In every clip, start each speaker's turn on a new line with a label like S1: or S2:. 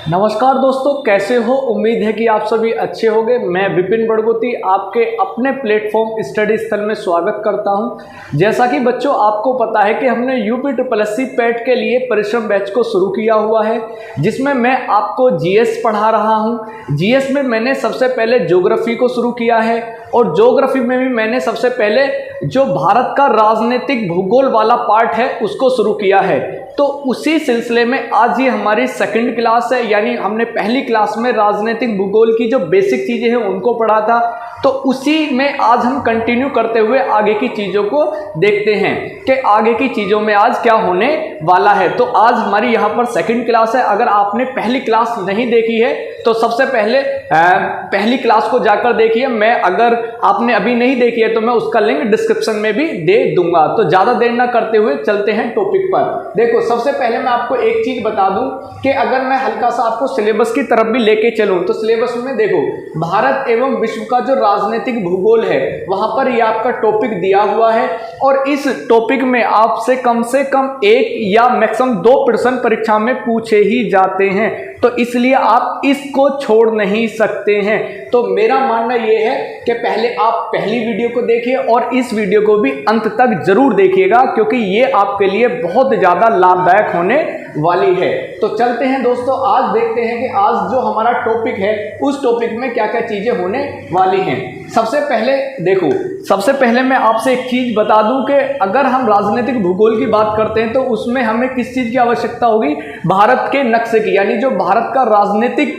S1: नमस्कार दोस्तों, कैसे हो। उम्मीद है कि आप सभी अच्छे होंगे। मैं विपिन बड़गोती आपके अपने प्लेटफॉर्म स्टडी स्थल में स्वागत करता हूं। जैसा कि बच्चों आपको पता है कि हमने यूपीएससी पेट के लिए परिश्रम बैच को शुरू किया हुआ है, जिसमें मैं आपको जीएस पढ़ा रहा हूं। जीएस में मैंने सबसे पहले ज्योग्राफी को शुरू किया है और ज्योग्राफी में भी मैंने सबसे पहले जो भारत का राजनीतिक भूगोल वाला पार्ट है उसको शुरू किया है। तो उसी सिलसिले में आज ये हमारी सेकंड क्लास है, यानी हमने पहली क्लास में राजनीतिक भूगोल की जो बेसिक चीज़ें हैं उनको पढ़ा था, तो उसी में आज हम कंटिन्यू करते हुए आगे की चीज़ों को देखते हैं कि आगे की चीज़ों में आज क्या होने वाला है। तो आज हमारी यहाँ पर सेकंड क्लास है। अगर आपने पहली क्लास नहीं देखी है तो सबसे पहले पहली क्लास को जाकर देखिए। मैं अगर आपने अभी नहीं देखी है तो मैं उसका लिंक डिस्क्रिप्शन में भी दे दूंगा। तो ज़्यादा देर ना करते हुए चलते हैं टॉपिक पर। देखो, सबसे पहले मैं आपको एक चीज़ बता दूं कि अगर मैं हल्का सा आपको सिलेबस की तरफ भी लेके चलूं तो सिलेबस में देखो, भारत एवं विश्व का जो राजनीतिक भूगोल है वहां पर ये आपका टॉपिक दिया हुआ है और इस टॉपिक में आपसे कम से कम एक या मैक्सिमम 2 प्रश्न परीक्षा में पूछे ही जाते हैं, तो इसलिए आप इसको छोड़ नहीं सकते हैं। तो मेरा मानना यह है कि पहले आप पहली वीडियो को देखिए और इस वीडियो को भी अंत तक जरूर देखिएगा, क्योंकि ये आपके लिए बहुत ज़्यादा लाभदायक होने वाली है। तो चलते हैं दोस्तों, आज देखते हैं कि आज जो हमारा टॉपिक है उस टॉपिक में क्या क्या चीज़ें होने वाली हैं। सबसे पहले देखो, सबसे पहले मैं आपसे एक चीज़ बता दूं कि अगर हम राजनीतिक भूगोल की बात करते हैं तो उसमें हमें किस चीज़ की आवश्यकता होगी? भारत के नक्शे की, यानी जो भारत का राजनीतिक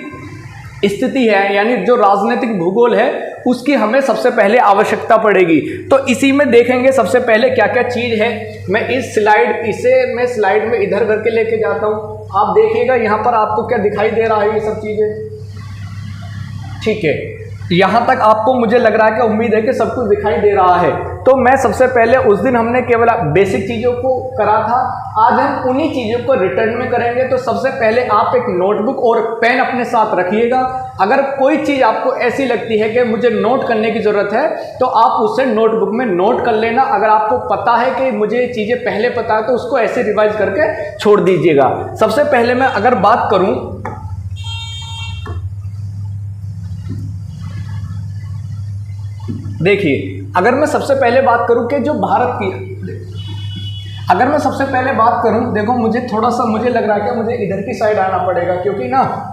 S1: स्थिति है, यानी जो राजनीतिक भूगोल है उसकी हमें सबसे पहले आवश्यकता पड़ेगी। तो इसी में देखेंगे सबसे पहले क्या क्या चीज़ है। मैं मैं स्लाइड में इधर करके लेके जाता हूँ। आप देखिएगा यहाँ पर आपको क्या दिखाई दे रहा है, ये सब चीज़ें ठीक है। यहाँ तक आपको मुझे लग रहा है कि उम्मीद है कि सब कुछ दिखाई दे रहा है। तो मैं सबसे पहले, उस दिन हमने केवल बेसिक चीज़ों को करा था, आज हम उन्हीं चीज़ों को रिटर्न में करेंगे। तो सबसे पहले आप एक नोटबुक और पेन अपने साथ रखिएगा। अगर कोई चीज़ आपको ऐसी लगती है कि मुझे नोट करने की ज़रूरत है तो आप उसे नोटबुक में नोट कर लेना। अगर आपको पता है कि मुझे ये चीज़ें पहले पता है तो उसको ऐसे रिवाइज करके छोड़ दीजिएगा। सबसे पहले मैं अगर बात करूँ, देखिए, अगर मैं सबसे पहले बात करूं कि जो भारत की, अगर मैं सबसे पहले बात करूं, देखो मुझे थोड़ा सा मुझे लग रहा है कि मुझे इधर की साइड आना पड़ेगा, क्योंकि ना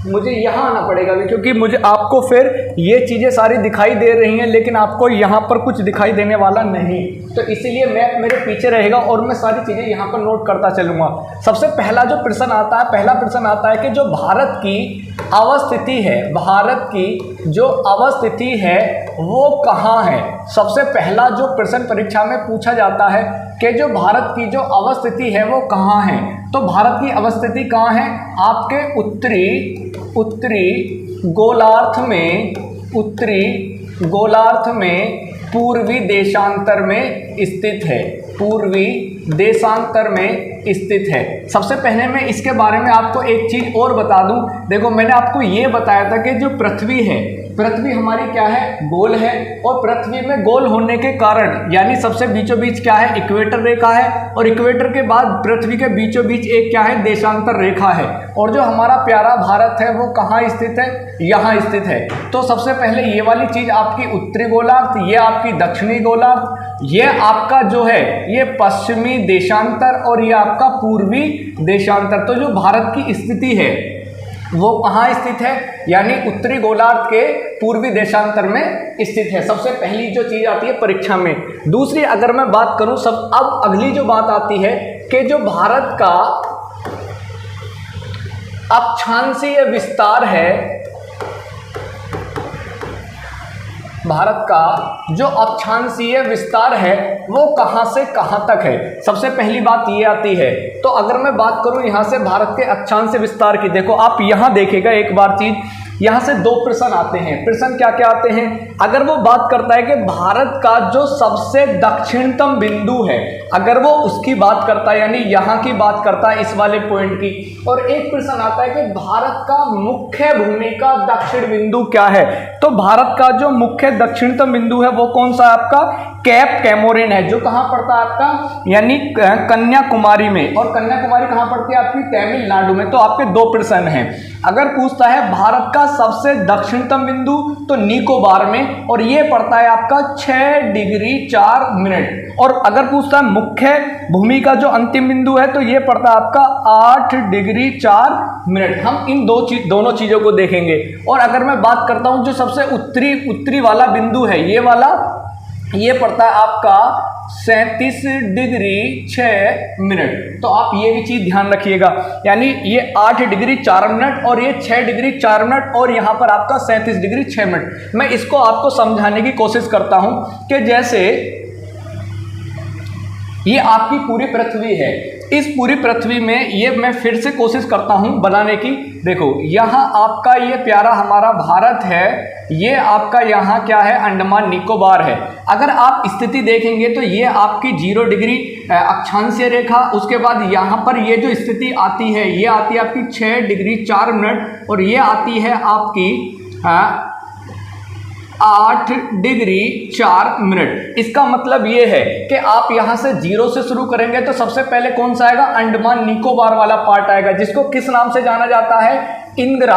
S1: मुझे यहाँ आना पड़ेगा, क्योंकि मुझे आपको फिर ये चीज़ें सारी दिखाई दे रही हैं लेकिन आपको यहाँ पर कुछ दिखाई देने वाला नहीं, तो इसीलिए मैप मेरे पीछे रहेगा और मैं सारी चीज़ें यहाँ पर नोट करता चलूँगा। सबसे पहला जो प्रश्न आता है, पहला प्रश्न आता है कि जो भारत की अवस्थिति है, भारत की जो अवस्थिति है वो कहाँ है। सबसे पहला जो प्रश्न परीक्षा में पूछा जाता है कि जो भारत की जो अवस्थिति है वो कहाँ है। तो भारत की अवस्थिति कहाँ है? आपके उत्तरी गोलार्ध में पूर्वी देशांतर में स्थित है, पूर्वी देशांतर में स्थित है। सबसे पहले मैं इसके बारे में आपको एक चीज़ और बता दूं। देखो, मैंने आपको ये बताया था कि जो पृथ्वी है, पृथ्वी हमारी क्या है? गोल है, और पृथ्वी में गोल होने के कारण, यानी सबसे बीचों बीच क्या है? इक्वेटर रेखा है, और इक्वेटर के बाद पृथ्वी के बीचों बीच एक क्या है? देशांतर रेखा है। और जो हमारा प्यारा भारत है वो कहाँ स्थित है? यहाँ स्थित है। तो सबसे पहले ये वाली चीज़ आपकी उत्तरी गोलार्ध, ये आपकी दक्षिणी गोलार्ध, ये आपका जो है ये पश्चिमी देशांतर, और ये आपका पूर्वी देशांतर। तो जो भारत की स्थिति है वो कहाँ स्थित है? यानी उत्तरी गोलार्ध के पूर्वी देशांतर में स्थित है। सबसे पहली जो चीज़ आती है परीक्षा में। दूसरी अगर मैं बात करूँ, अब अगली जो बात आती है कि जो भारत का अक्षांशीय विस्तार है, भारत का जो अक्षांशीय विस्तार है वो कहाँ से कहाँ तक है। सबसे पहली बात ये आती है। तो अगर मैं बात करूँ यहाँ से भारत के अक्षांशीय विस्तार की, देखो आप यहाँ देखेगा एक बार चीज़ यहाँ से दो प्रश्न आते हैं। प्रश्न क्या क्या आते हैं? अगर वो बात करता है कि भारत का जो सबसे दक्षिणतम बिंदु है, अगर वो उसकी बात करता है, यानी यहाँ की बात करता है इस वाले पॉइंट की, और एक प्रश्न आता है कि भारत का मुख्य भूमि का दक्षिण बिंदु क्या है, तो भारत का जो मुख्य दक्षिणतम बिंदु है वो कौन सा है आपका? कैप कैमोरिन है, जो कहाँ पड़ता है आपका, यानी कन्याकुमारी में। और कन्याकुमारी कहाँ पड़ती है आपकी? तमिलनाडु में। तो आपके दो प्रश्न हैं। अगर पूछता है भारत का सबसे दक्षिणतम बिंदु, तो निकोबार में, और ये पड़ता है आपका 6 डिग्री 4 मिनट। और अगर पूछता है मुख्य भूमि का जो अंतिम बिंदु है, तो ये पड़ता है आपका 8 डिग्री 4 मिनट। हम इन दोनों चीजों को देखेंगे। और अगर मैं बात करता हूं जो सबसे उत्तरी वाला बिंदु है, ये वाला, ये पड़ता है आपका 37 डिग्री 6 मिनट। तो आप ये भी चीज ध्यान रखिएगा, यानी ये 8 डिग्री 4 मिनट और ये 6 डिग्री 4 मिनट, और यहाँ पर आपका 37 डिग्री 6 मिनट। मैं इसको आपको समझाने की कोशिश करता हूं कि जैसे ये आपकी पूरी पृथ्वी है, इस पूरी पृथ्वी में ये मैं फिर से कोशिश करता हूं बनाने की। देखो यहाँ आपका ये प्यारा हमारा भारत है, ये आपका यहाँ क्या है? अंडमान निकोबार है। अगर आप स्थिति देखेंगे तो ये आपकी 0 डिग्री अक्षांशीय रेखा, उसके बाद यहाँ पर ये जो स्थिति आती है, ये आती है आपकी 6 डिग्री 4 मिनट, और ये आती है आपकी 8 डिग्री 4 मिनट। इसका मतलब ये है कि आप यहां से 0 से शुरू करेंगे तो सबसे पहले कौन सा आएगा? अंडमान निकोबार वाला पार्ट आएगा, जिसको किस नाम से जाना जाता है? इंदिरा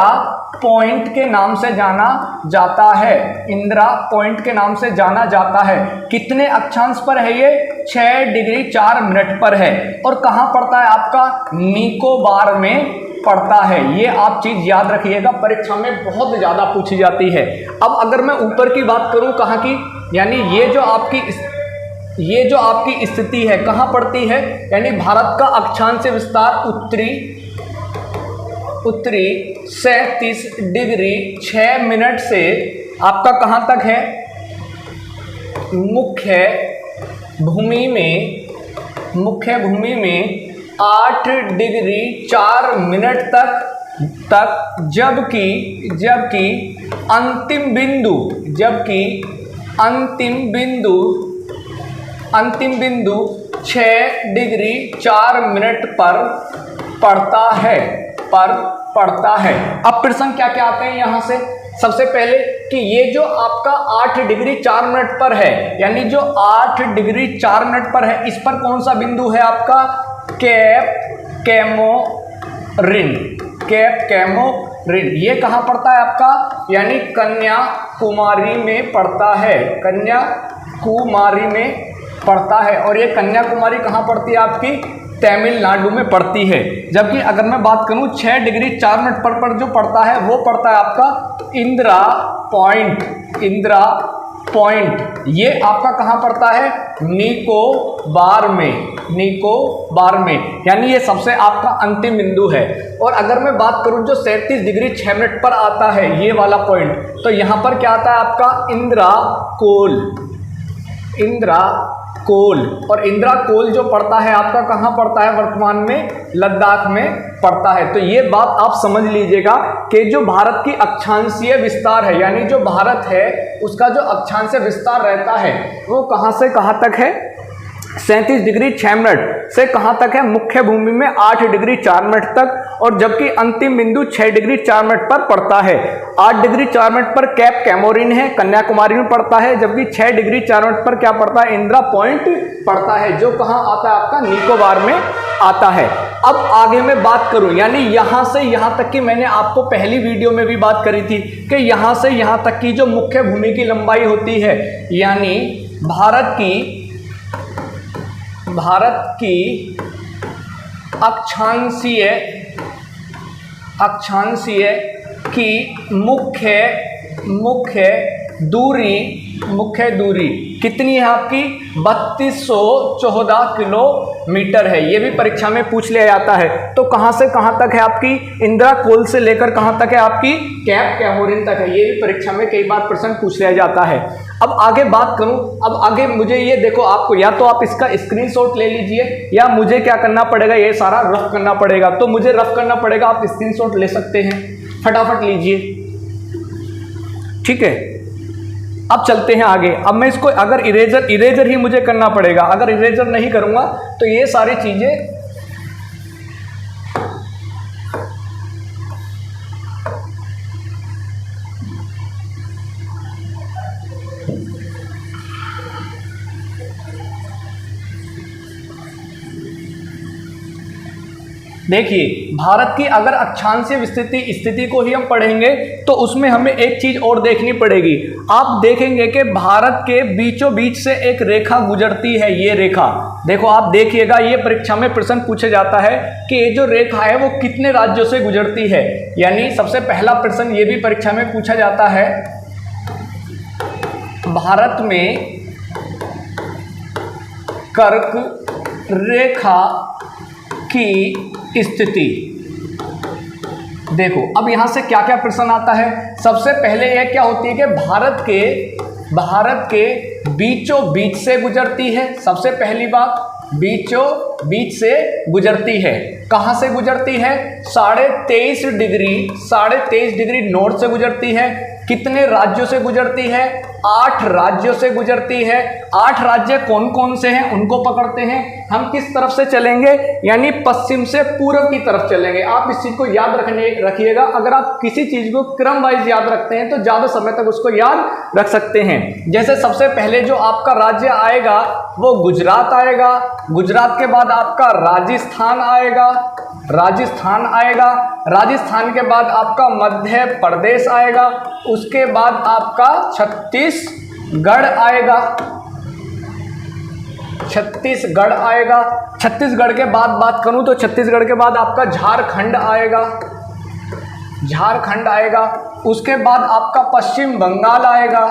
S1: पॉइंट के नाम से जाना जाता है। इंदिरा पॉइंट के नाम से जाना जाता है। कितने अक्षांश पर है ये? 6 डिग्री 4 मिनट पर है। और कहां पड़ता है आपका? निकोबार में पड़ता है। ये आप चीज याद रखिएगा, परीक्षा में बहुत ज्यादा पूछी जाती है। अब अगर मैं ऊपर की बात करूं, कहाँ की, यानी ये जो आपकी स्थिति है कहाँ पड़ती है? यानी भारत का अक्षांश विस्तार उत्तरी 37 डिग्री 6 मिनट से आपका कहां तक है? मुख्य भूमि में 8 डिग्री 4 मिनट तक, जबकि अंतिम बिंदु 6 डिग्री 4 मिनट पर पड़ता है। अब प्रश्न क्या क्या आते हैं यहां से? सबसे पहले कि ये जो आपका 8 डिग्री 4 मिनट पर है, यानी जो 8 डिग्री 4 मिनट पर है, इस पर कौन सा बिंदु है आपका? Cap Comorin. ये कहाँ पड़ता है आपका? यानी कन्याकुमारी में पड़ता है। कन्याकुमारी में पड़ता है। और ये कन्याकुमारी कहाँ पड़ती है आपकी? तमिलनाडु में पड़ती है। जबकि अगर मैं बात करूं 6 डिग्री 4 मिनट पर जो पड़ता है, वो पड़ता है आपका इंदिरा पॉइंट। ये आपका कहाँ पड़ता है? निकोबार में, यानी ये सबसे आपका अंतिम बिंदु है। और अगर मैं बात करूं जो 37 डिग्री 6 मिनट पर आता है, ये वाला पॉइंट, तो यहाँ पर क्या आता है आपका? इंदिरा कोल। और इंदिरा कोल जो पड़ता है आपका कहाँ पड़ता है? वर्तमान में लद्दाख में पड़ता है। तो ये बात आप समझ लीजिएगा कि जो भारत की अक्षांशीय विस्तार है, यानी जो भारत है उसका जो अक्षांशीय विस्तार रहता है, वो कहाँ से कहाँ तक है? 37 डिग्री 6 मिनट से कहाँ तक है? मुख्य भूमि में 8 डिग्री 4 मिनट तक, और जबकि अंतिम बिंदु 6 डिग्री 4 मिनट पर पड़ता है। 8 डिग्री 4 मिनट पर कैप कैमोरिन है, कन्याकुमारी में पड़ता है, जबकि 6 डिग्री 4 मिनट पर क्या पड़ता है? इंदिरा पॉइंट पड़ता है, जो कहाँ आता है आपका? निकोबार में आता है। अब आगे मैं बात करूं, यानी यहां से यहां तक की मैंने आपको पहली वीडियो में भी बात करी थी कि यहां से यहां तक की जो मुख्य भूमि की लंबाई होती है, यानी भारत की अक्षांशीय की मुख्य दूरी कितनी है आपकी? 3214 किलोमीटर है। ये भी परीक्षा में पूछ लिया जाता है। तो कहां से कहां तक है आपकी? इंदिरा कोल से लेकर कहां तक है आपकी? कैप कैमोरिन तक है। ये भी परीक्षा में कई बार प्रश्न पूछ लिया जाता है। अब आगे बात करूं, अब आगे मुझे ये देखो, आपको या तो आप इसका स्क्रीनशॉट ले लीजिए, या मुझे क्या करना पड़ेगा? ये सारा रफ करना पड़ेगा। तो मुझे रफ करना पड़ेगा, आप स्क्रीनशॉट ले सकते हैं, फटाफट लीजिए। ठीक है, अब चलते हैं आगे। अब मैं इसको अगर इरेजर ही मुझे करना पड़ेगा, अगर इरेजर नहीं करूंगा तो ये सारी चीजें देखिए, भारत की अगर अक्षांशीय स्थिति को ही हम पढ़ेंगे तो उसमें हमें एक चीज और देखनी पड़ेगी। आप देखेंगे कि भारत के बीचों बीच से एक रेखा गुजरती है। ये रेखा देखो, आप देखिएगा, ये परीक्षा में प्रश्न पूछा जाता है कि ये जो रेखा है वो कितने राज्यों से गुजरती है। यानी सबसे पहला प्रश्न ये भी परीक्षा में पूछा जाता है, भारत में कर्क रेखा की स्थिति। देखो अब यहां से क्या क्या प्रश्न आता है। सबसे पहले यह क्या होती है कि भारत के बीचों बीच से गुजरती है। सबसे पहली बात, बीचों बीच से गुजरती है। कहां से गुजरती है? 23.5 डिग्री नॉर्थ से गुजरती है। कितने राज्यों से गुजरती है? 8 राज्यों से गुजरती है। 8 राज्य कौन कौन से हैं उनको पकड़ते हैं। हम किस तरफ से चलेंगे? यानी पश्चिम से पूर्व की तरफ चलेंगे। आप इस चीज को याद रखिएगा। अगर आप किसी चीज को क्रम वाइज याद रखते हैं तो ज्यादा समय तक उसको याद रख सकते हैं। जैसे सबसे पहले जो आपका राज्य आएगा वो गुजरात आएगा। गुजरात के बाद आपका राजस्थान आएगा। राजस्थान के बाद आपका मध्य प्रदेश आएगा। उसके बाद आपका छत्तीसगढ़ आएगा। छत्तीसगढ़ के बाद बात करूं तो छत्तीसगढ़ के बाद आपका झारखंड आएगा। उसके बाद आपका पश्चिम बंगाल आएगा।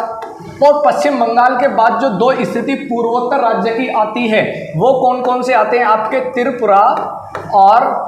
S1: और पश्चिम बंगाल के बाद जो 2 स्थिति पूर्वोत्तर राज्य की आती है वो कौन कौन से आते हैं? आपके त्रिपुरा और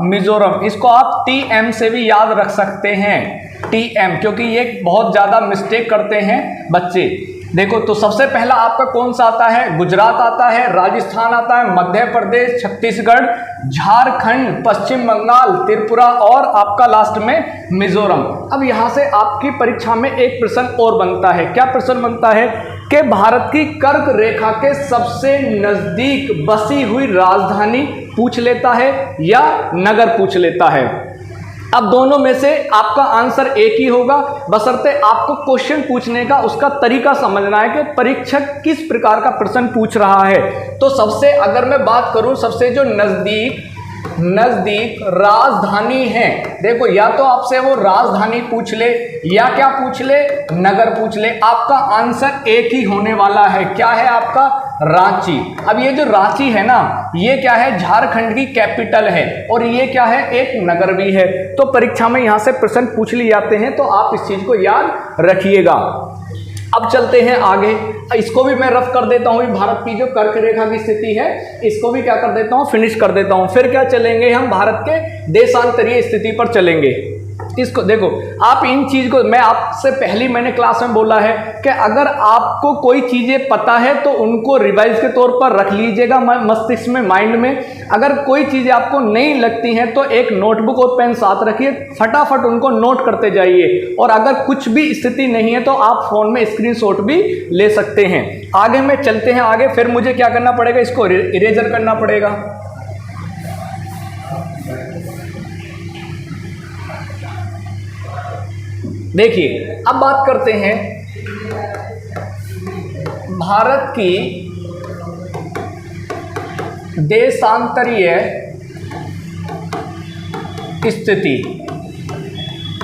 S1: मिजोरम। इसको आप TM से भी याद रख सकते हैं, TM, क्योंकि ये बहुत ज़्यादा मिस्टेक करते हैं बच्चे। देखो तो सबसे पहला आपका कौन सा आता है? गुजरात आता है, राजस्थान आता है, मध्य प्रदेश, छत्तीसगढ़, झारखंड, पश्चिम बंगाल, त्रिपुरा और आपका लास्ट में मिजोरम। अब यहां से आपकी परीक्षा में एक प्रश्न और बनता है। क्या प्रश्न बनता है? कि भारत की कर्क रेखा के सबसे नजदीक बसी हुई राजधानी पूछ लेता है या नगर पूछ लेता है। अब दोनों में से आपका आंसर एक ही होगा, बशर्ते आपको क्वेश्चन पूछने का उसका तरीका समझना है कि परीक्षक किस प्रकार का प्रश्न पूछ रहा है। तो सबसे अगर मैं बात करूं, सबसे जो नजदीक राजधानी है, देखो या तो आपसे वो राजधानी पूछ ले या क्या पूछ ले? नगर पूछ ले। आपका आंसर एक ही होने वाला है। क्या है आपका? रांची। अब ये जो रांची है ना, ये क्या है? झारखंड की कैपिटल है और ये क्या है? एक नगर भी है। तो परीक्षा में यहां से प्रश्न पूछ लिए जाते हैं, तो आप इस चीज को याद रखिएगा। अब चलते हैं आगे। इसको भी मैं रफ कर देता हूँ। भारत की जो कर्क रेखा की स्थिति है इसको भी क्या कर देता हूँ? फिनिश कर देता हूँ। फिर क्या चलेंगे? हम भारत के देशांतरीय स्थिति पर चलेंगे। इसको देखो, आप इन चीज को मैं आपसे पहली मैंने क्लास में बोला है कि अगर आपको कोई चीजें पता है तो उनको रिवाइज के तौर पर रख लीजिएगा मस्तिष्क में, माइंड में। अगर कोई चीजें आपको नहीं लगती हैं तो एक नोटबुक और पेन साथ रखिए, फटाफट उनको नोट करते जाइए। और अगर कुछ भी स्थिति नहीं है तो आप फोन में स्क्रीनशॉट भी ले सकते हैं। आगे में चलते हैं आगे। फिर मुझे क्या करना पड़ेगा? इसको इरेजर करना पड़ेगा। देखिए अब बात करते हैं भारत की देशांतरीय स्थिति।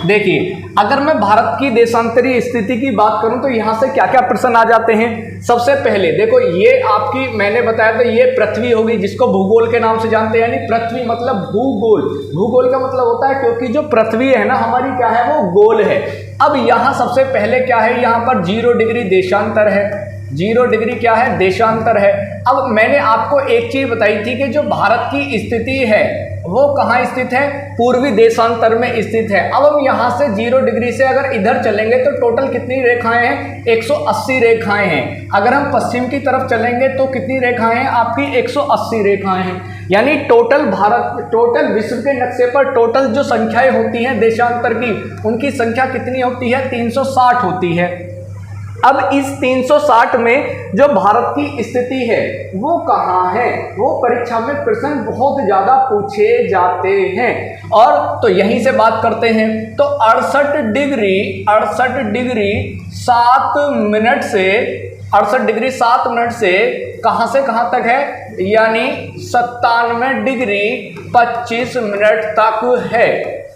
S1: देखिए अगर मैं भारत की देशांतरीय स्थिति की बात करूं तो यहां से क्या क्या प्रश्न आ जाते हैं। सबसे पहले देखो, ये आपकी मैंने बताया था, ये पृथ्वी होगी जिसको भूगोल के नाम से जानते हैं। यानी पृथ्वी मतलब भूगोल। भूगोल का मतलब होता है क्योंकि जो पृथ्वी है ना हमारी, क्या है? वो गोल है। अब यहां सबसे पहले क्या है? यहां पर 0 डिग्री देशांतर है। 0 डिग्री क्या है, देशांतर है। अब मैंने आपको एक चीज बताई थी कि जो भारत की स्थिति है वो कहाँ स्थित है, पूर्वी देशांतर में स्थित है। अब हम यहाँ से 0 डिग्री से अगर इधर चलेंगे तो टोटल कितनी रेखाएं हैं, 180 रेखाएं हैं। अगर हम पश्चिम की तरफ चलेंगे तो कितनी रेखाएं हैं, आपकी 180 रेखाएं हैं। यानी टोटल विश्व के नक्शे पर टोटल जो संख्याएं होती हैं देशांतर की, उनकी संख्या कितनी होती है, 360 होती है। अब इस 360 में जो भारत की स्थिति है वो कहाँ है, वो परीक्षा में प्रश्न बहुत ज्यादा पूछे जाते हैं। और तो यहीं से बात करते हैं। तो 68 डिग्री 7 मिनट से 68 डिग्री 7 मिनट से कहाँ तक है, यानी 97 डिग्री 25 मिनट तक है,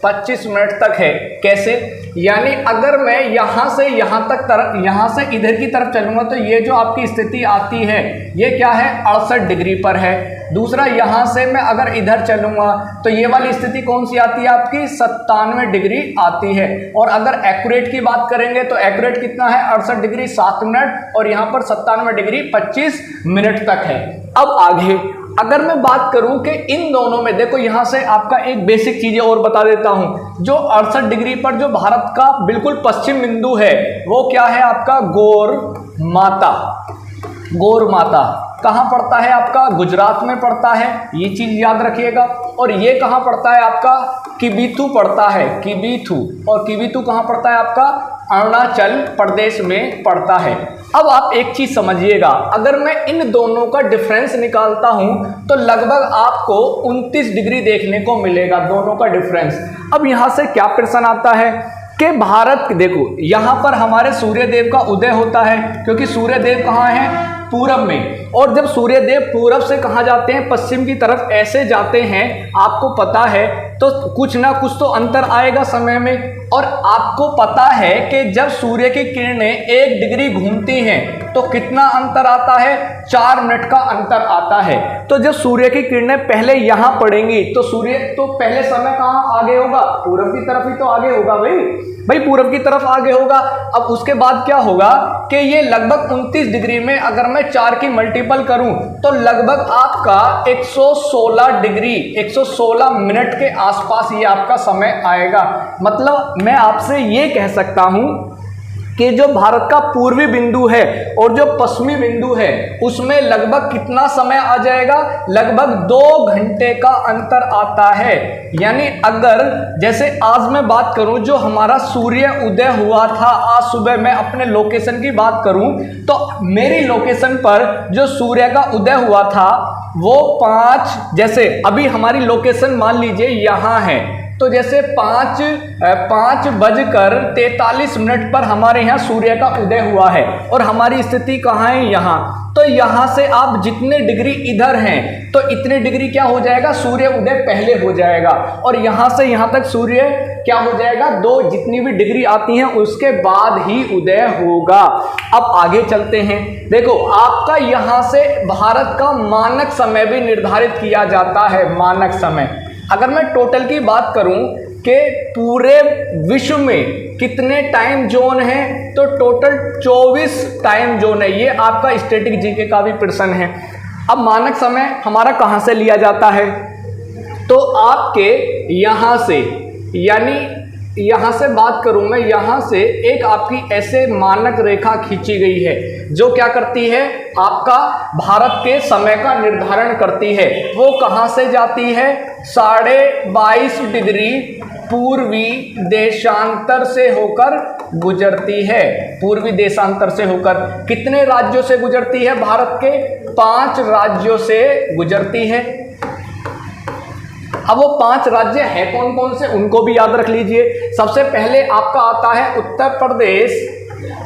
S1: 25 मिनट तक है। कैसे, यानी अगर मैं यहाँ से यहाँ से इधर की तरफ चलूंगा तो ये जो आपकी स्थिति आती है ये क्या है, 68 डिग्री पर है। दूसरा, यहाँ से मैं अगर इधर चलूंगा तो ये वाली स्थिति कौन सी आती है, आपकी 97 डिग्री आती है। और अगर एक्यूरेट की बात करेंगे तो एक्यूरेट कितना है, 68 डिग्री 7 मिनट, और यहाँ पर 97 डिग्री 25 मिनट तक है। अब आगे अगर मैं बात करूं कि इन दोनों में, देखो यहां से आपका एक बेसिक चीजें और बता देता हूं। जो 68 डिग्री पर जो भारत का बिल्कुल पश्चिम बिंदु है वो क्या है, आपका गौर माता कहां पड़ता है, आपका गुजरात में पड़ता है, ये चीज याद रखिएगा। और ये कहां पड़ता है, आपका किबीथू पड़ता है, और किबीथू कहां पड़ता है, आपका अरुणाचल प्रदेश में पड़ता है। अब आप एक चीज समझिएगा, अगर मैं इन दोनों का डिफरेंस निकालता हूं तो लगभग आपको 29 डिग्री देखने को मिलेगा, दोनों का डिफरेंस। अब यहां से क्या प्रश्न आता है कि भारत, देखो यहां पर हमारे सूर्यदेव का उदय होता है, क्योंकि सूर्यदेव कहां है, पूरब में। और जब सूर्यदेव पूरब से कहां जाते हैं, पश्चिम की तरफ ऐसे जाते हैं, आपको पता है, तो कुछ ना कुछ तो अंतर आएगा समय में। और आपको पता है कि जब सूर्य की किरणें 1 डिग्री घूमती हैं तो कितना अंतर आता है, 4 मिनट का अंतर आता है। तो जब सूर्य की किरणें पहले यहां पड़ेंगी तो सूर्य तो पहले समय कहां आगे होगा, पूरब की तरफ ही तो आगे होगा भाई पूरब की तरफ आगे होगा। अब उसके बाद क्या होगा कि ये लगभग 29 डिग्री में अगर मैं 4 की मल्टीपल करूं तो लगभग आपका 116 डिग्री 116 मिनट के आसपास ये आपका समय आएगा। मतलब मैं आपसे ये कह सकता हूं कि जो भारत का पूर्वी बिंदु है और जो पश्चिमी बिंदु है उसमें लगभग कितना समय आ जाएगा, लगभग 2 घंटे का अंतर आता है। यानी अगर जैसे आज मैं बात करूं, जो हमारा सूर्य उदय हुआ था आज सुबह, मैं अपने लोकेशन की बात करूं तो मेरी लोकेशन पर जो सूर्य का उदय हुआ था वो 5, जैसे अभी हमारी लोकेशन मान लीजिए यहाँ है, तो जैसे 5:43 पर हमारे यहाँ सूर्य का उदय हुआ है और हमारी स्थिति कहाँ है, यहाँ। तो यहाँ से आप जितने डिग्री इधर हैं तो इतने डिग्री क्या हो जाएगा, सूर्य उदय पहले हो जाएगा। और यहाँ से यहाँ तक सूर्य क्या हो जाएगा, 2 जितनी भी डिग्री आती हैं उसके बाद ही उदय होगा। अब आगे चलते हैं। देखो आपका यहाँ से भारत का मानक समय भी निर्धारित किया जाता है, मानक समय। अगर मैं टोटल की बात करूं कि पूरे विश्व में कितने टाइम जोन हैं, तो टोटल 24 टाइम जोन है। ये आपका स्टैटिक जीके का भी प्रश्न है। अब मानक समय हमारा कहां से लिया जाता है, तो आपके यहां से, यानी यहां से बात करूं मैं, यहां से एक आपकी ऐसे मानक रेखा खींची गई है जो क्या करती है, आपका भारत के समय का निर्धारण करती है। वो कहां से जाती है, 22.5 डिग्री पूर्वी देशांतर से होकर गुजरती है, पूर्वी देशांतर से होकर। कितने राज्यों से गुजरती है, भारत के 5 राज्यों से गुजरती है। अब वो 5 राज्य हैं कौन कौन से, उनको भी याद रख लीजिए। सबसे पहले आपका आता है उत्तर प्रदेश,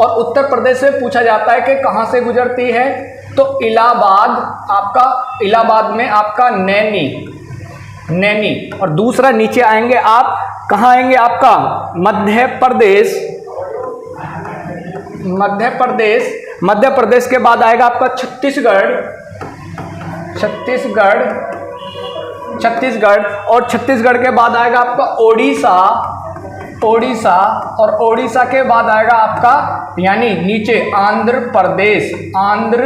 S1: और उत्तर प्रदेश से पूछा जाता है कि कहां से गुजरती है, तो इलाहाबाद, आपका इलाहाबाद में आपका नैनी। और दूसरा नीचे आएंगे आप, कहां आएंगे, आपका मध्य प्रदेश के बाद आएगा आपका छत्तीसगढ़, और छत्तीसगढ़ के बाद आएगा आपका ओडिशा, ओडिशा, और ओडिशा के बाद आएगा आपका यानी नीचे आंध्र प्रदेश, आंध्र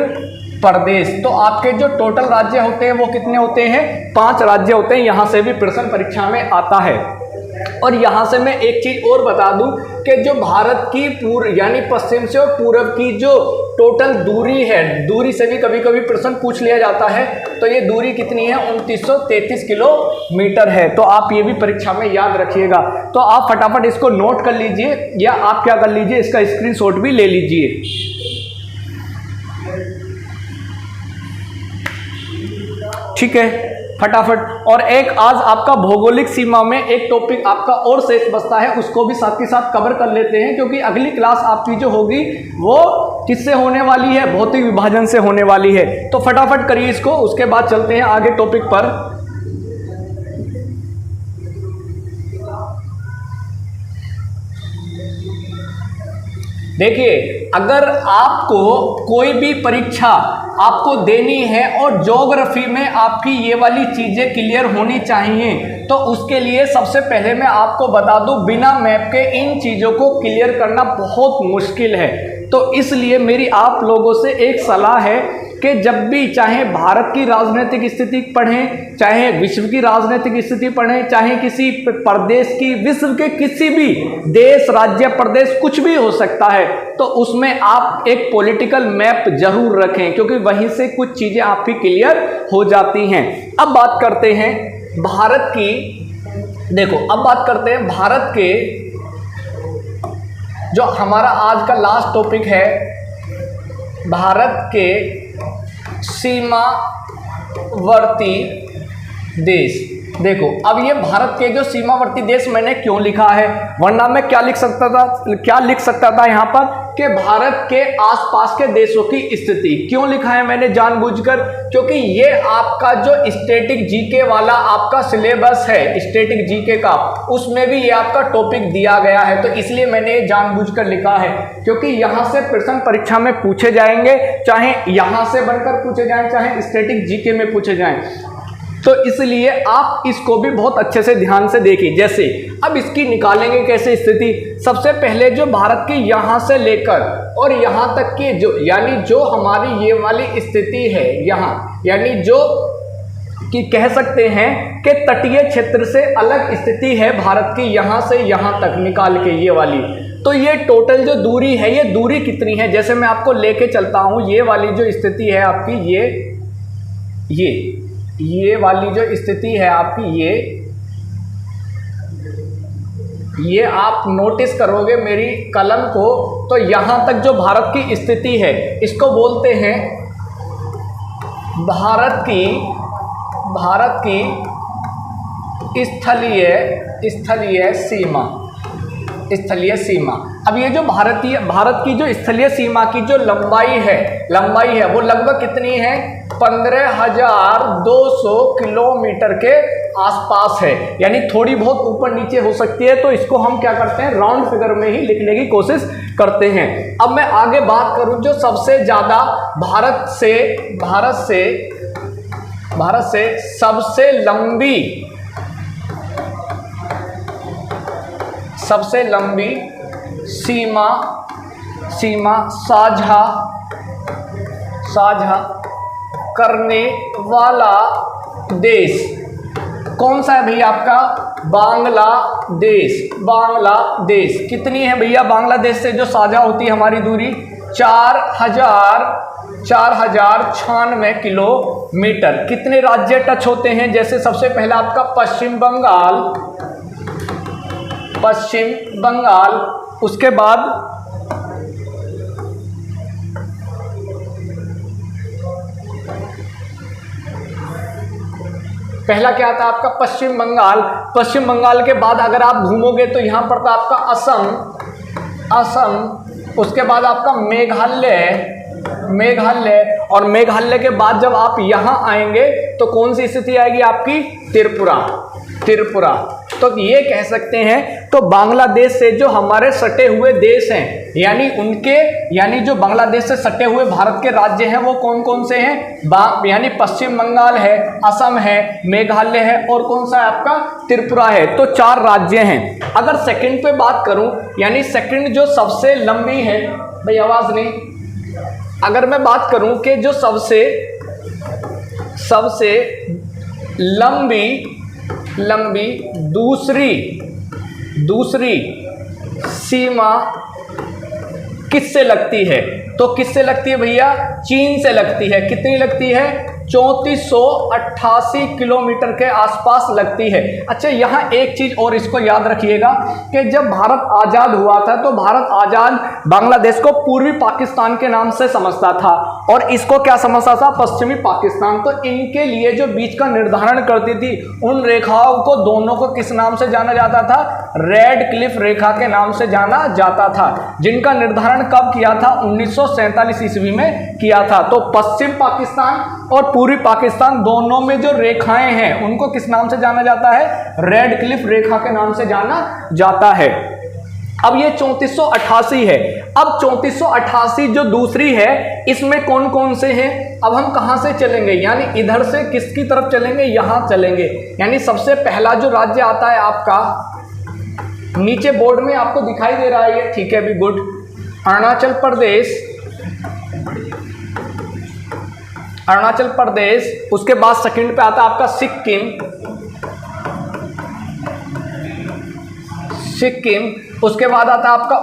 S1: प्रदेश। तो आपके जो टोटल राज्य होते हैं वो कितने होते हैं? 5 राज्य होते हैं। यहाँ से भी प्रश्न परीक्षा में आता है। और यहाँ से मैं एक चीज और बता दूं कि जो भारत की पूर्व यानी पश्चिम से और पूर्व की जो टोटल दूरी है, दूरी से भी कभी कभी प्रश्न पूछ लिया जाता है। तो ये दूरी कितनी है? 2933 किलोमीटर है। तो आप ये भी परीक्षा में याद रखिएगा। तो आप फटाफट इसको नोट कर लीजिए, या आप क्या कर लीजिए, इसका स्क्रीनशॉट भी ले लीजिए। ठीक है, फटाफट। और एक आज आपका भौगोलिक सीमा में एक टॉपिक आपका और शेष बचता है, उसको भी साथ के साथ कवर कर लेते हैं, क्योंकि अगली क्लास आपकी जो होगी वो किससे होने वाली है? भौतिक विभाजन से होने वाली है। तो फटाफट करिए इसको, उसके बाद चलते हैं आगे टॉपिक पर। देखिए, अगर आपको कोई भी परीक्षा आपको देनी है और ज्योग्राफी में आपकी ये वाली चीजें क्लियर होनी चाहिए, तो उसके लिए सबसे पहले मैं आपको बता दूं, बिना मैप के इन चीजों को क्लियर करना बहुत मुश्किल है। तो इसलिए मेरी आप लोगों से एक सलाह है कि जब भी चाहे भारत की राजनीतिक स्थिति पढ़ें, चाहे विश्व की राजनीतिक स्थिति पढ़ें, चाहे किसी प्रदेश की, विश्व के किसी भी देश, राज्य, प्रदेश, कुछ भी हो सकता है, तो उसमें आप एक पॉलिटिकल मैप जरूर रखें, क्योंकि वहीं से कुछ चीजें आपकी क्लियर हो जाती हैं। अब बात करते हैं भारत की। देखो, अब बात करते हैं भारत के, जो हमारा आज का लास्ट टॉपिक है, भारत के सीमावर्ती देश। देखो, अब ये भारत के जो सीमावर्ती देश मैंने क्यों लिखा है, वरना मैं क्या लिख सकता था यहाँ पर कि भारत के आसपास के देशों की स्थिति। क्यों लिखा है मैंने जानबूझकर? क्योंकि ये आपका जो स्टैटिक जीके वाला आपका सिलेबस है, स्टैटिक जीके का, उसमें भी ये आपका टॉपिक दिया गया है। तो इसलिए मैंने ये जानबूझकर लिखा है, क्योंकि यहाँ से प्रश्न परीक्षा में पूछे जाएंगे, चाहे यहाँ से बनकर पूछे जाएं, चाहे स्टैटिक जीके में पूछे जाएं। तो इसलिए आप इसको भी बहुत अच्छे से ध्यान से देखिए। जैसे अब इसकी निकालेंगे कैसे स्थिति? सबसे पहले जो भारत की यहाँ से लेकर और यहाँ तक की जो हमारी ये वाली स्थिति है यहाँ, यानी जो कि कह सकते हैं कि तटीय क्षेत्र से अलग स्थिति है भारत की, यहाँ से यहाँ तक निकाल के ये वाली। तो ये टोटल जो दूरी है, ये दूरी कितनी है? जैसे मैं आपको लेके चलता हूँ, ये वाली जो स्थिति है आपकी, ये वाली जो स्थिति है आपकी, ये आप नोटिस करोगे मेरी कलम को, तो यहाँ तक जो भारत की स्थिति है, इसको बोलते हैं भारत की स्थलीय सीमा। अब ये जो भारत की जो स्थलीय सीमा की जो लंबाई है वो लगभग कितनी है? 15,200 किलोमीटर के आसपास है, यानी थोड़ी बहुत ऊपर नीचे हो सकती है। तो इसको हम क्या करते हैं, राउंड फिगर में ही लिखने की कोशिश करते हैं। अब मैं आगे बात करूं, जो सबसे ज्यादा भारत से सबसे लंबी सीमा साझा करने वाला देश कौन सा है भैया? आपका बांग्लादेश। कितनी है भैया बांग्लादेश से जो साझा होती है हमारी दूरी? 4096 किलोमीटर। कितने राज्य टच होते हैं? जैसे सबसे पहला आपका पश्चिम बंगाल, उसके बाद पहला क्या आता है आपका? पश्चिम बंगाल के बाद अगर आप घूमोगे तो यहाँ पड़ता आपका असम, उसके बाद आपका मेघालय, और मेघालय के बाद जब आप यहाँ आएंगे तो कौन सी स्थिति आएगी आपकी? त्रिपुरा। तो ये कह सकते हैं तो बांग्लादेश से जो हमारे सटे हुए देश हैं, यानी जो बांग्लादेश से सटे हुए भारत के राज्य हैं वो कौन कौन से हैं, यानी पश्चिम बंगाल है, असम है, मेघालय है और कौन सा है आपका त्रिपुरा है। तो 4 राज्य हैं। अगर सेकंड पे बात करूं, यानी सेकंड जो सबसे लंबी है, भाई आवाज नहीं, अगर मैं बात करूं कि जो सबसे लंबी दूसरी सीमा किससे लगती है, तो किससे लगती है भैया, चीन से लगती है। कितनी लगती है, 3488 किलोमीटर के आसपास लगती है। अच्छा, यहाँ एक चीज और इसको याद रखिएगा कि जब भारत आजाद हुआ था तो भारत आजाद बांग्लादेश को पूर्वी पाकिस्तान के नाम से समझता था और इसको क्या समझता था, पश्चिमी पाकिस्तान। तो इनके लिए जो बीच का निर्धारण करती थी, उन रेखाओं को दोनों को किस नाम से जाना जाता था, रेड क्लिफ रेखा के नाम से जाना जाता था, जिनका निर्धारण कब किया था, 1947 ईस्वी में किया था। तो पश्चिम पाकिस्तान और पूर्वी पाकिस्तान दोनों में जो रेखाएं हैं उनको किस नाम से जाना जाता है, रेड क्लिफ रेखा के नाम से जाना जाता है। अब ये 3488 है। अब 3488 जो दूसरी है इसमें कौन कौन से हैं, अब हम कहां से चलेंगे, यानी इधर से किसकी तरफ चलेंगे, यहां चलेंगे। यानी सबसे पहला जो राज्य आता है आपका, नीचे बोर्ड में आपको दिखाई दे रहा है ये, ठीक है भी गुड, अरुणाचल प्रदेश, उसके बाद सेकंड पे आता है आपका सिक्किम, उसके बाद आता है आपका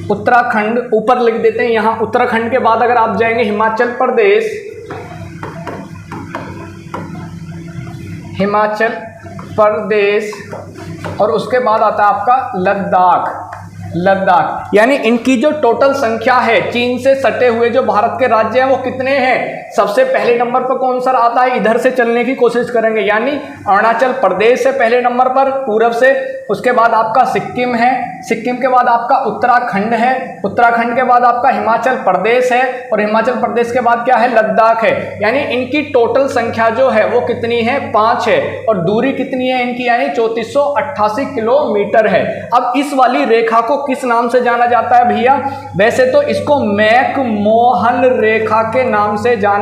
S1: उत्तराखंड, ऊपर लिख देते हैं यहाँ। उत्तराखंड के बाद अगर आप जाएंगे हिमाचल प्रदेश और उसके बाद आता है आपका लद्दाख। यानी इनकी जो टोटल संख्या है, चीन से सटे हुए जो भारत के राज्य हैं वो कितने हैं, सबसे पहले नंबर पर कौन सा आता है, इधर से चलने की कोशिश करेंगे, यानी अरुणाचल प्रदेश से पहले नंबर पर पूरब से, उसके बाद आपका सिक्किम है, सिक्किम के बाद आपका उत्तराखंड है, उत्तराखंड के बाद आपका हिमाचल प्रदेश है और हिमाचल प्रदेश के बाद क्या है, लद्दाख है। यानी इनकी टोटल संख्या जो है वो कितनी है, 5 है और दूरी कितनी है इनकी, यानी 3488 किलोमीटर है। अब इस वाली रेखा को किस नाम से जाना जाता है भैया, वैसे तो इसको मैकमोहन रेखा के नाम से जाना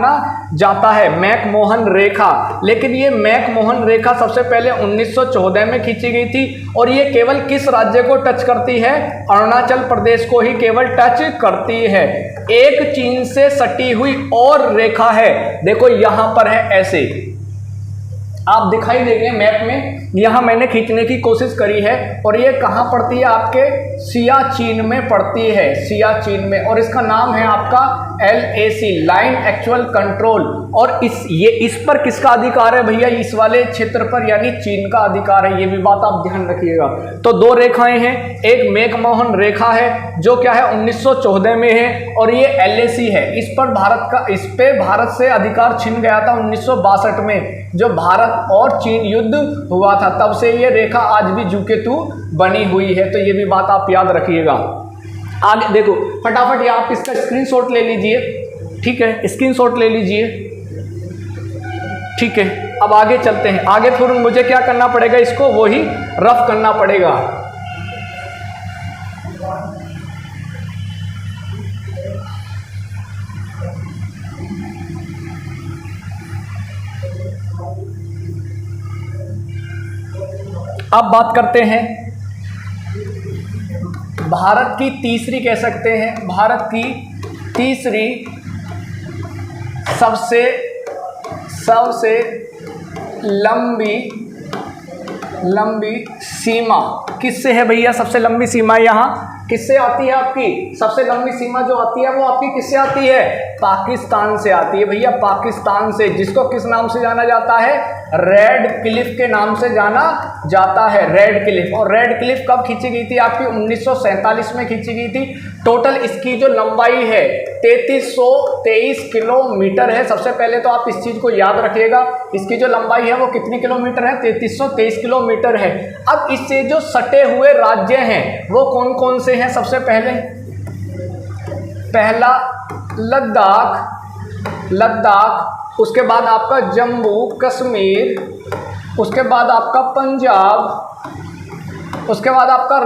S1: जाता है, मैकमोहन रेखा। लेकिन ये मैकमोहन रेखा सबसे पहले 1914 में खींची गई थी और ये केवल किस राज्य को टच करती है, अरुणाचल प्रदेश को ही केवल टच करती है। एक चीन से सटी हुई और रेखा है, देखो यहां पर है, ऐसे आप दिखाई देंगे मैप में, यहां मैंने खींचने की कोशिश करी है और ये कहां पड़ती है, आपके सियाचिन में पड़ती है, सियाचिन में, और इसका नाम है आपका LAC, लाइन एक्चुअल कंट्रोल। और इस पर किसका अधिकार है भैया, इस वाले क्षेत्र पर, यानी चीन का अधिकार है, ये भी बात आप ध्यान रखिएगा। तो 2 रेखाएं हैं, एक मैकमोहन रेखा है जो क्या है 1914 में है और ये LAC है, इस पे भारत से अधिकार छिन गया था 1962 में, जो भारत और चीन युद्ध हुआ था, तब से ये रेखा आज भी जू के तू बनी हुई है। तो ये भी बात आप याद रखिएगा। आगे देखो फटाफट, ये आप इसका स्क्रीनशॉट ले लीजिए, ठीक है, स्क्रीनशॉट ले लीजिए, ठीक है। अब आगे चलते हैं, आगे फिर मुझे क्या करना पड़ेगा, इसको वही रफ करना पड़ेगा। अब बात करते हैं भारत की तीसरी, कह सकते हैं भारत की तीसरी सबसे लंबी सीमा किससे है भैया, सबसे लंबी सीमा यहाँ किससे आती है, आपकी सबसे लंबी सीमा जो आती है वो आपकी किससे आती है, पाकिस्तान से आती है भैया, पाकिस्तान से, जिसको किस नाम से जाना जाता है, रेड क्लिफ के नाम से जाना जाता है, रेड क्लिफ। और रेड क्लिफ कब खींची गई थी, आपकी 1947 में खींची गई थी। टोटल इसकी जो लंबाई है 3323 किलोमीटर है। सबसे पहले तो आप इस चीज को याद रखिएगा, इसकी जो लंबाई है वो कितनी किलोमीटर है, 3323 किलोमीटर है। अब इससे जो सटे हुए राज्य हैं वो कौन कौन से हैं, सबसे पहला लद्दाख, उसके बाद आपका जम्मू कश्मीर, उसके बाद आपका पंजाब, उसके बाद आपका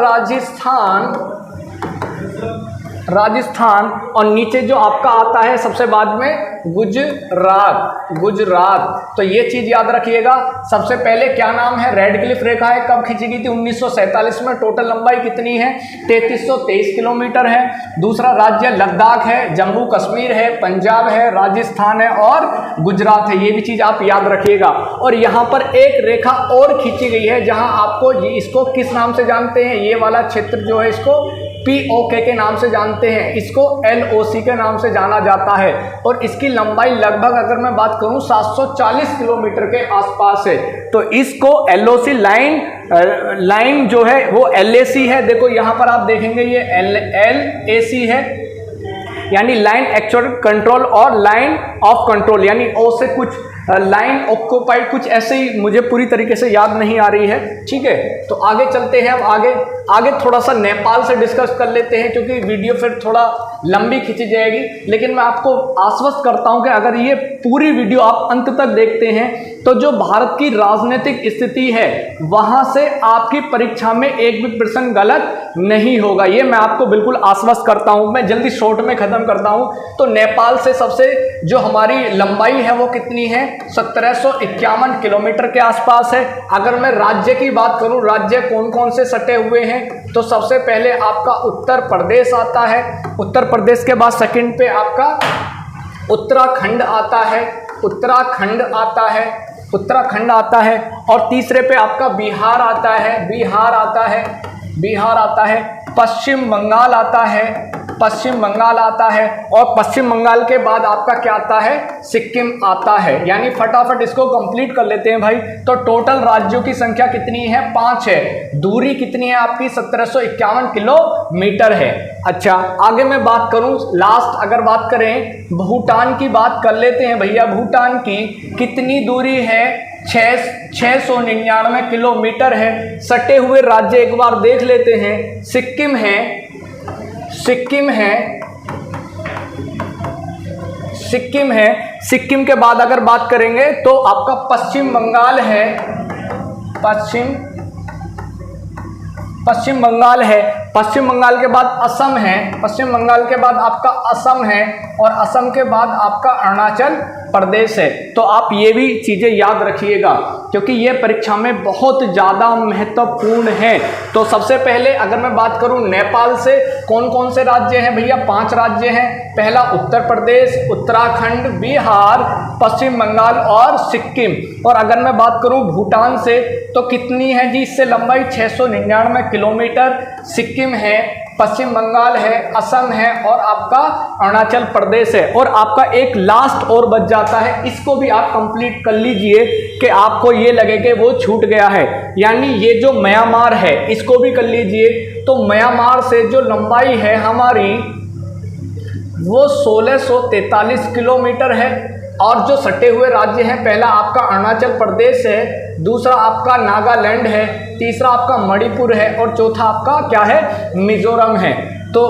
S1: राजस्थान और नीचे जो आपका आता है सबसे बाद में गुजरात। तो ये चीज़ याद रखिएगा। सबसे पहले क्या नाम है, रेड क्लिफ रेखा है, कब खींची गई थी 1947 में। टोटल लंबाई कितनी है, 3323 किलोमीटर है। दूसरा राज्य लद्दाख है, जम्मू कश्मीर है, पंजाब है, राजस्थान है और गुजरात है। ये भी चीज़ आप याद रखिएगा। और यहाँ पर एक रेखा और खींची गई है जहाँ आपको इसको किस नाम से जानते हैं, ये वाला क्षेत्र जो है इसको POK के नाम से जानते हैं, इसको LOC के नाम से जाना जाता है। और इसकी लंबाई लगभग अगर मैं बात करूं 740 किलोमीटर के आसपास है। तो इसको LOC लाइन जो है वो LAC है। देखो यहाँ पर आप देखेंगे ये LAC है, यानी लाइन एक्चुअल कंट्रोल और लाइन ऑफ कंट्रोल, यानी O से कुछ लाइन ऑक्यूपाइड, कुछ ऐसे ही, मुझे पूरी तरीके से याद नहीं आ रही है। ठीक है, तो आगे चलते हैं। अब आगे थोड़ा सा नेपाल से डिस्कस कर लेते हैं, क्योंकि वीडियो फिर थोड़ा लंबी खींची जाएगी। लेकिन मैं आपको आश्वस्त करता हूं कि अगर ये पूरी वीडियो आप अंत तक देखते हैं तो जो भारत की राजनीतिक स्थिति है वहां से आपकी परीक्षा में एक भी प्रश्न गलत नहीं होगा, ये मैं आपको बिल्कुल आश्वस्त करता हूं। मैं जल्दी शॉर्ट में खत्म करता हूं। तो नेपाल से सबसे जो हमारी लंबाई है वो कितनी है, 1751 किलोमीटर के आसपास है। अगर मैं राज्य की बात करूं, राज्य कौन कौन से सटे हुए हैं, तो सबसे पहले आपका उत्तर प्रदेश आता है। उत्तर प्रदेश के बाद सेकंड पे आपका उत्तराखंड आता है और तीसरे पे आपका बिहार आता है, पश्चिम बंगाल आता है और पश्चिम बंगाल के बाद आपका क्या आता है, सिक्किम आता है। यानी फटाफट इसको कंप्लीट कर लेते हैं भाई। तो टोटल राज्यों की संख्या कितनी है, 5 है। दूरी कितनी है आपकी, 1751 किलोमीटर है। अच्छा, आगे मैं बात करूं, लास्ट अगर बात करें भूटान की बात कर लेते हैं भैया। भूटान की कितनी दूरी है, 699 किलोमीटर है। सटे हुए राज्य एक बार देख लेते हैं। सिक्किम है। सिक्किम के बाद अगर बात करेंगे तो आपका पश्चिम बंगाल है। पश्चिम बंगाल के बाद असम है। पश्चिम बंगाल के बाद आपका असम है और असम के बाद आपका अरुणाचल प्रदेश है। तो आप ये भी चीज़ें याद रखिएगा, क्योंकि ये परीक्षा में बहुत ज़्यादा महत्वपूर्ण है। तो सबसे पहले अगर मैं बात करूं नेपाल से कौन कौन से राज्य हैं भैया, 5 राज्य हैं। पहला उत्तर प्रदेश, उत्तराखंड, बिहार, पश्चिम बंगाल और सिक्किम। और अगर मैं बात करूं भूटान से तो कितनी है जी, इससे लंबाई 699 किलोमीटर। सिक्किम है, पश्चिम बंगाल है, असम है और आपका अरुणाचल प्रदेश है। और आपका एक लास्ट और बच जाता है, इसको भी आप कंप्लीट कर लीजिए कि आपको ये लगे कि वो छूट गया है। यानी ये जो म्यांमार है इसको भी कर लीजिए। तो म्यांमार से जो लंबाई है हमारी वो 1643 किलोमीटर है। और जो सटे हुए राज्य हैं, पहला आपका अरुणाचल प्रदेश है, दूसरा आपका नागालैंड है, तीसरा आपका मणिपुर है और चौथा आपका क्या है, मिजोरम है। तो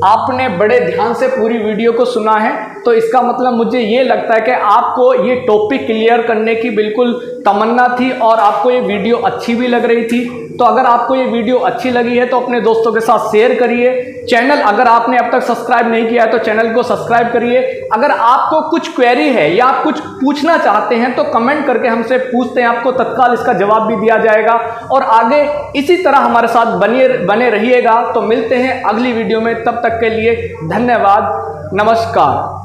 S1: आपने बड़े ध्यान से पूरी वीडियो को सुना है, तो इसका मतलब मुझे ये लगता है कि आपको ये टॉपिक क्लियर करने की बिल्कुल तमन्ना थी और आपको ये वीडियो अच्छी भी लग रही थी। तो अगर आपको ये वीडियो अच्छी लगी है तो अपने दोस्तों के साथ शेयर करिए। चैनल अगर आपने अब तक सब्सक्राइब नहीं किया है तो चैनल को सब्सक्राइब करिए। अगर आपको कुछ क्वेरी है या आप कुछ पूछना चाहते हैं तो कमेंट करके हमसे पूछते हैं, आपको तत्काल इसका जवाब भी दिया जाएगा। और आगे इसी तरह हमारे साथ बने रहिएगा। तो मिलते हैं अगली वीडियो में, तब तक के लिए धन्यवाद, नमस्कार।